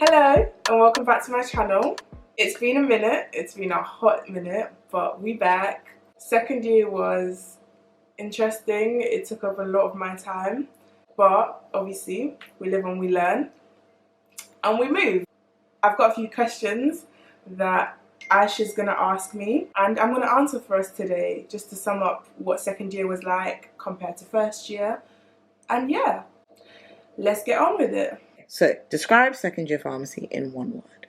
Hello and welcome back to my channel. It's been a minute, it's been a hot minute, but we back. Second year was interesting, it took up a lot of my time, but obviously we live and we learn and we move. I've got a few questions that Ash is going to ask me and I'm going to answer for us today just to sum up what second year was like compared to first year. And yeah, let's get on with it. So, describe second year pharmacy in one word.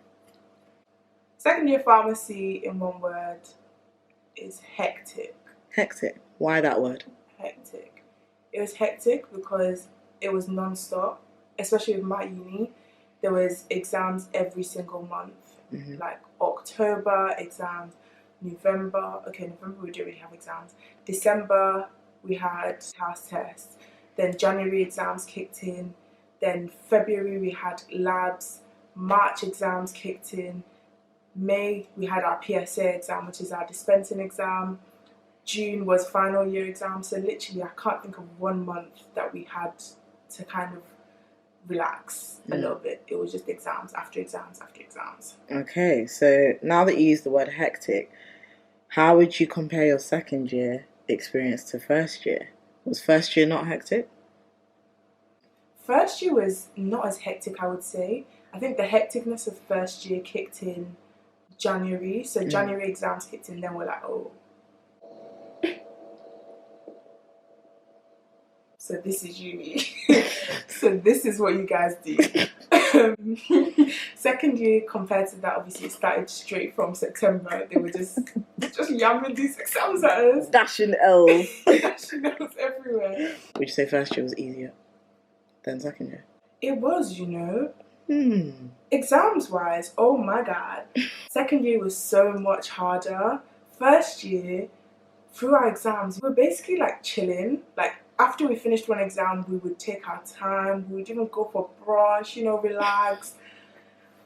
Second year pharmacy in one word is hectic. Hectic. Why that word? Hectic. It was hectic because it was non-stop, especially with my uni. There was exams every single month. Like October exams, November we didn't really have exams. December we had house tests. Then January exams kicked in. Then February we had labs, March exams kicked in, May we had our PSA exam, which is our dispensing exam, June was final year exam, so literally I can't think of 1 month that we had to kind of relax a little bit. It was just exams after exams after exams. Okay, so now that you use the word hectic, how would you compare your second year experience to first year? Was first year not hectic? First year was not as hectic, I would say. I think the hecticness of first year kicked in January. So January exams kicked in, then we're like, oh. So this is uni. So this is what you guys do. Second year compared to that, obviously it started straight from September. They were just yamming these exams at us. Dashing L's. Dashing L's everywhere. Would you say first year was easier than second year? It was, you know. Exams wise, oh my god. Second year was so much harder. First year, through our exams, we were basically like chilling. Like after we finished one exam, we would take our time. We would even go for brunch, you know, relax.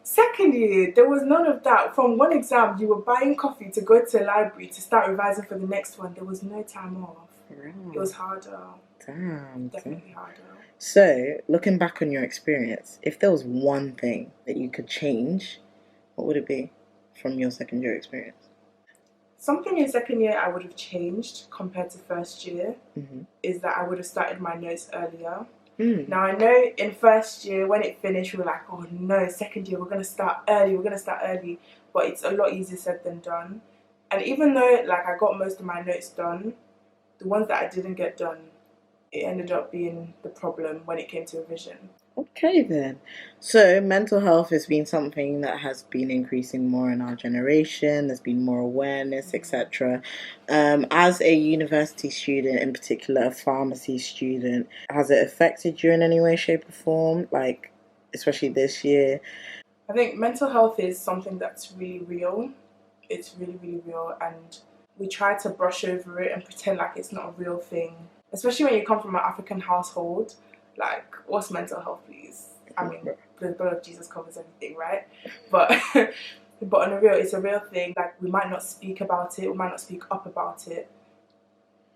Second year, there was none of that. From one exam, you were buying coffee to go to the library to start revising for the next one. There was no time off. It was harder. Damn. Definitely harder. So, looking back on your experience, if there was one thing that you could change, what would it be from your second year experience? Something in second year I would have changed compared to first year is that I would have started my notes earlier. Now I know in first year when it finished we were like, oh no, second year we're going to start early, but it's a lot easier said than done. And even though like I got most of my notes done, the ones that I didn't get done, it ended up being the problem when it came to revision. Okay then. So mental health has been something that has been increasing more in our generation. There's been more awareness, etc. As a university student, in particular a pharmacy student, has it affected you in any way, shape or form? Like, especially this year? I think mental health is something that's really real. It's really, really real, and we try to brush over it and pretend like it's not a real thing. Especially when you come from an African household. Like, what's mental health, please? I mean, the blood of Jesus covers everything, right? But on a real, it's a real thing. Like, we might not speak about it, we might not speak up about it.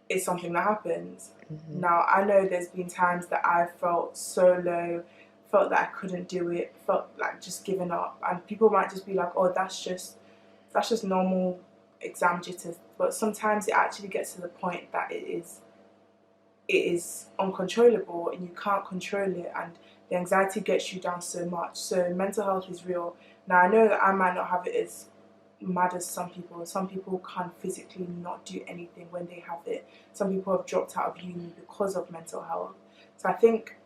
It's something that happens. Now, I know there's been times that I've felt so low, felt that I couldn't do it, felt like just giving up. And people might just be like, oh, that's just normal exam jitters. But sometimes it actually gets to the point that it is uncontrollable and you can't control it, and the anxiety gets you down so much. So mental health is real. Now I know that I might not have it as mad as some people. Some people can't physically not do anything when they have it. Some people have dropped out of uni because of mental health. So I think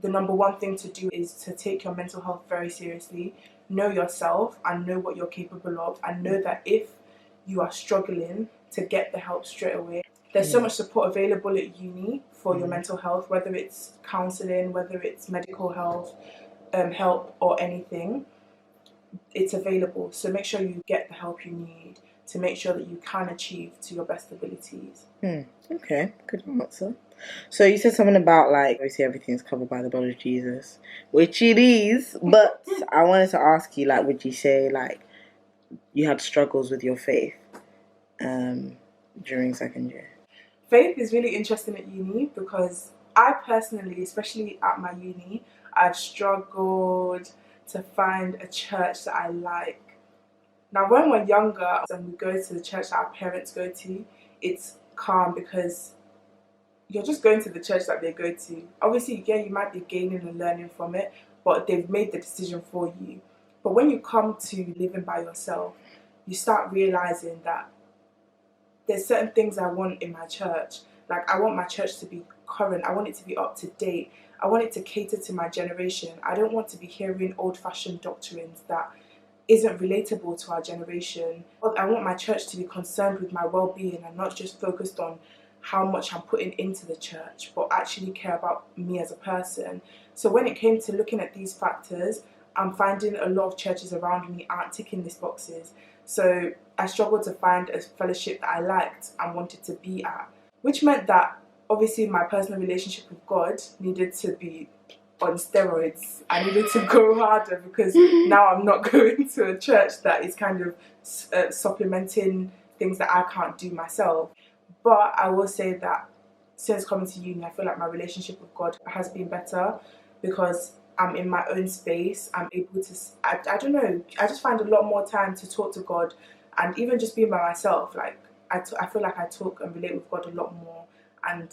the number one thing to do is to take your mental health very seriously. Know yourself and know what you're capable of, and know that if you are struggling, to get the help straight away. There's so much support available at uni for your mental health, whether it's counselling, whether it's medical health, help or anything. It's available. So make sure you get the help you need to make sure that you can achieve to your best abilities. Okay, good answer. So you said something about like, obviously everything's covered by the blood of Jesus, which it is, but I wanted to ask you, like, would you say like you had struggles with your faith during second year? Faith is really interesting at uni because I personally, especially at my uni, I've struggled to find a church that I like. Now, when we're younger and we go to the church that our parents go to, it's calm because you're just going to the church that they go to. Obviously, again, you might be gaining and learning from it, but they've made the decision for you. But when you come to living by yourself, you start realizing that there's certain things I want in my church. Like, I want my church to be current. I want it to be up to date. I want it to cater to my generation. I don't want to be hearing old-fashioned doctrines that isn't relatable to our generation. I want my church to be concerned with my well-being and not just focused on how much I'm putting into the church, but actually care about me as a person. So when it came to looking at these factors, I'm finding a lot of churches around me aren't ticking these boxes. So I struggled to find a fellowship that I liked and wanted to be at, which meant that obviously my personal relationship with God needed to be on steroids. I needed to go harder because now I'm not going to a church that is kind of supplementing things that I can't do myself. But I will say that since coming to uni, I feel like my relationship with God has been better because I'm in my own space. I'm able to, I don't know, I just find a lot more time to talk to God, and even just being by myself. Like, I feel like I talk and relate with God a lot more, and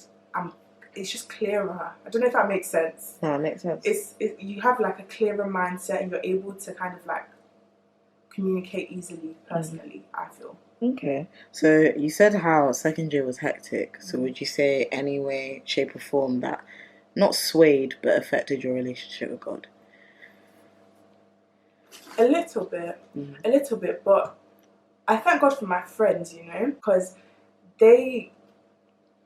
it's just clearer. I don't know if that makes sense. No, it makes sense. You have like a clearer mindset and you're able to kind of like communicate easily, personally, I feel. Okay, so you said how second year was hectic. So would you say any way, shape or form that not swayed but affected your relationship with God? A little bit, but I thank God for my friends, you know, because they,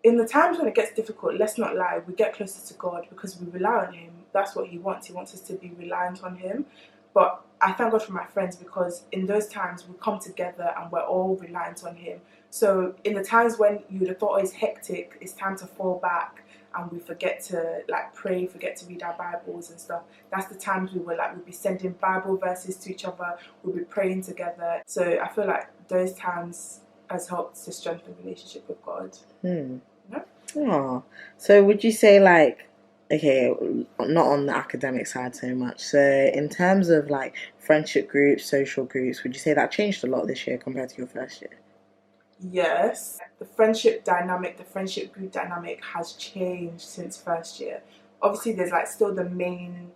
in the times when it gets difficult, let's not lie, we get closer to God because we rely on Him. That's what He wants. He wants us to be reliant on Him. But I thank God for my friends because in those times we come together and we're all reliant on Him. So in the times when you would have thought, oh, it's hectic, it's time to fall back and we forget to like pray, forget to read our Bibles and stuff, that's the times we'd be sending Bible verses to each other, we'll be praying together. So I feel like those times has helped to strengthen the relationship with God. You know? Oh, so would you say like, okay, not on the academic side so much. So in terms of like friendship groups, social groups, would you say that changed a lot this year compared to your first year? Yes, the friendship dynamic, the friendship group dynamic has changed since first year. Obviously, there's like still the main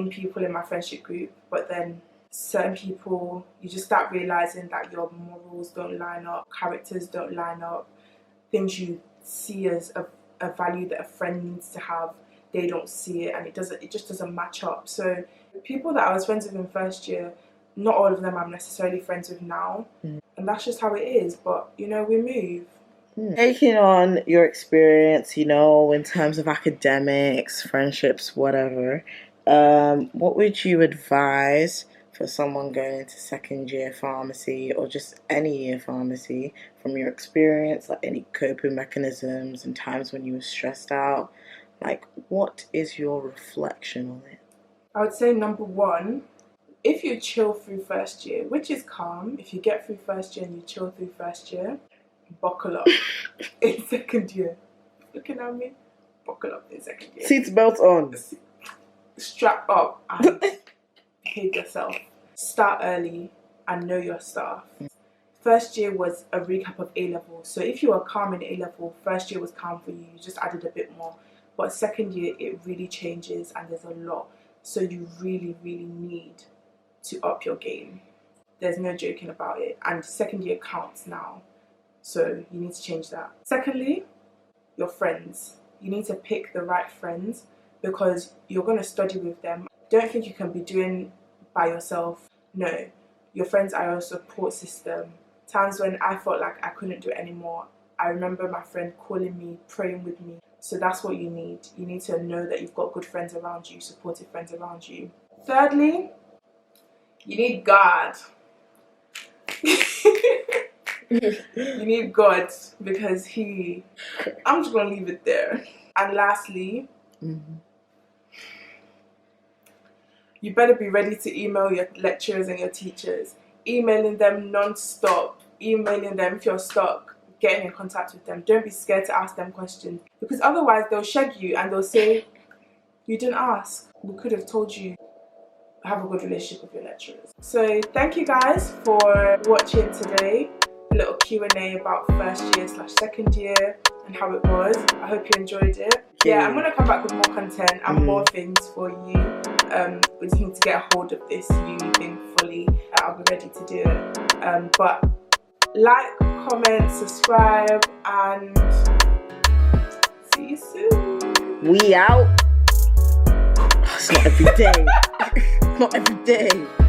people in my friendship group, but then certain people, you just start realizing that your morals don't line up, characters don't line up, things you see as a value that a friend needs to have, they don't see it, and it just doesn't match up. So the people that I was friends with in first year, not all of them I'm necessarily friends with now, and that's just how it is. But you know, we move. Taking on your experience, you know, in terms of academics, friendships, whatever, what would you advise for someone going into second year pharmacy or just any year pharmacy from your experience, like any coping mechanisms and times when you were stressed out? Like, what is your reflection on it? I would say number one, if you chill through first year, which is calm, if you get through first year and you chill through first year, buckle up in second year. Looking at me, buckle up in second year. Seatbelt on. Strap up and behave yourself. Start early and know your stuff. First year was a recap of A-level. So if you were calm in A-level, first year was calm for you. You just added a bit more. But second year, it really changes and there's a lot. So you really, really need to up your game. There's no joking about it. And second year counts now. So you need to change that. Secondly, your friends. You need to pick the right friends because you're going to study with them. Don't think you can be doing by yourself. No, your friends are your support system. Times when I felt like I couldn't do it anymore, I remember my friend calling me, praying with me. So that's what you need. You need to know that you've got good friends around you, supportive friends around you. Thirdly, you need God. You need God because I'm just going to leave it there. And lastly, you better be ready to email your lecturers and your teachers. Emailing them non-stop. Emailing them if you're stuck. Getting in contact with them. Don't be scared to ask them questions. Because otherwise they'll shed you and they'll say, you didn't ask. We could have told you have a good relationship with your lecturers. So thank you guys for watching today. A little Q&A about first year / second year and how it was. I hope you enjoyed it. Yeah, I'm going to come back with more content and more things for you. We just need to get a hold of this uni thing fully. I'll be ready to do it. But like, comment, subscribe, and see you soon. We out. It's not every day. It's not every day.